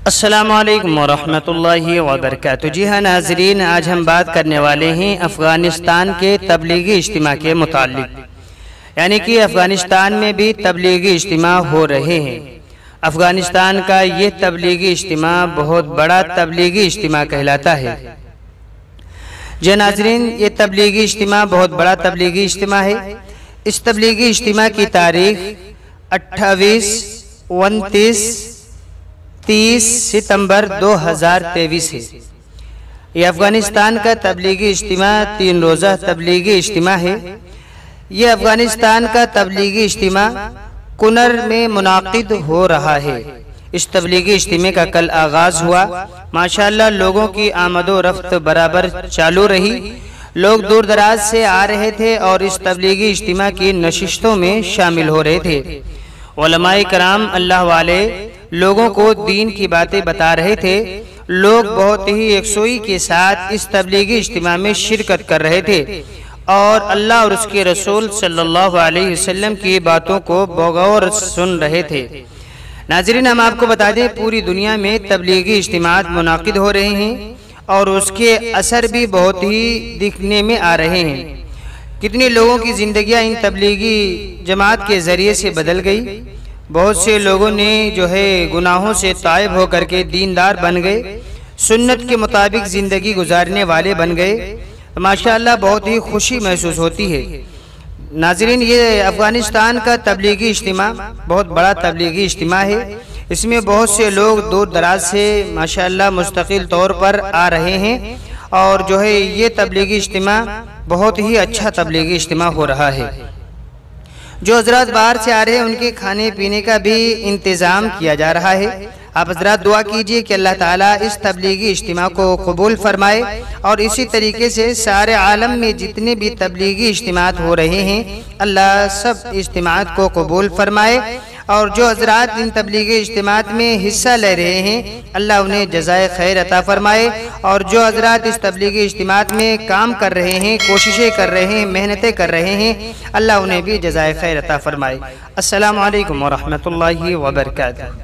السلام علیکم ورحمۃ اللہ وبرکاتہ۔ جی ہاں ناظرین، آج ہم بات کرنے والے ہیں افغانستان کے تبلیغی اجتماع کے متعلق، یعنی کہ افغانستان میں بھی تبلیغی اجتماع ہو رہے ہیں۔ افغانستان کا یہ تبلیغی اجتماع بہت بڑا تبلیغی اجتماع کہلاتا ہے۔ جی ناظرین، یہ تبلیغی اجتماع بہت بڑا تبلیغی اجتماع ہے۔ اس تبلیغی اجتماع کی تاریخ 28، 29، 30 ستمبر 2023 ہے۔ یہ افغانستان کا تبلیغی اجتماع 3 روزہ تبلیغی اجتماع ہے۔ یہ افغانستان کا تبلیغی اجتماع کنر میں منعقد ہو رہا ہے۔ اس تبلیغی اجتماع کا کل آغاز ہوا۔ ماشاءاللہ لوگوں کی آمد و رفت برابر چالو رہی۔ لوگ دور دراز سے آ رہے تھے اور اس تبلیغی اجتماع کی نشستوں میں شامل ہو رہے تھے۔ علماء کرام اللہ والے لوگوں کو دین کی باتیں بتا رہے تھے۔ لوگ بہت ہی یکسوئی کے ساتھ اس تبلیغی اجتماع میں شرکت کر رہے تھے اور اللہ اور اس کے رسول صلی اللہ علیہ وسلم کی باتوں کو بغور سن رہے تھے۔ ناظرین، ہم آپ کو بتا دیں پوری دنیا میں تبلیغی اجتماعات منعقد ہو رہے ہیں اور اس کے اثر بھی بہت ہی دکھنے میں آ رہے ہیں۔ کتنے لوگوں کی زندگیاں ان تبلیغی جماعت کے ذریعے سے بدل گئی۔ بہت سے لوگوں نے گناہوں سے تائب ہو کر کے دیندار بن گئے، سنت کے مطابق زندگی گزارنے والے بن گئے۔ ماشاءاللہ بہت ہی خوشی محسوس ہوتی ہے۔ ناظرین، یہ افغانستان کا تبلیغی اجتماع بہت بڑا تبلیغی اجتماع ہے۔ اس میں بہت سے لوگ دور دراز سے ماشاءاللہ مستقل طور پر آ رہے ہیں اور یہ تبلیغی اجتماع بہت ہی اچھا تبلیغی اجتماع ہو رہا ہے۔ جو حضرات باہر سے آ رہے ہیں ان کے کھانے پینے کا بھی انتظام کیا جا رہا ہے۔ آپ حضرات دعا کیجئے کہ اللہ تعالیٰ اس تبلیغی اجتماع کو قبول فرمائے اور اسی طریقے سے سارے عالم میں جتنے بھی تبلیغی اجتماعات ہو رہے ہیں اللہ سب اجتماعات کو قبول فرمائے، اور جو حضرات ان تبلیغی اجتماعات میں حصہ لے رہے ہیں اللہ انہیں جزائے خیر عطا فرمائے، اور جو حضرات اس تبلیغی اجتماعات میں کام کر رہے ہیں، کوششیں کر رہے ہیں، محنتیں کر رہے ہیں، اللہ انہیں بھی جزائے خیر عطا فرمائے۔ السلام علیکم ورحمۃ اللہ وبرکاتہ۔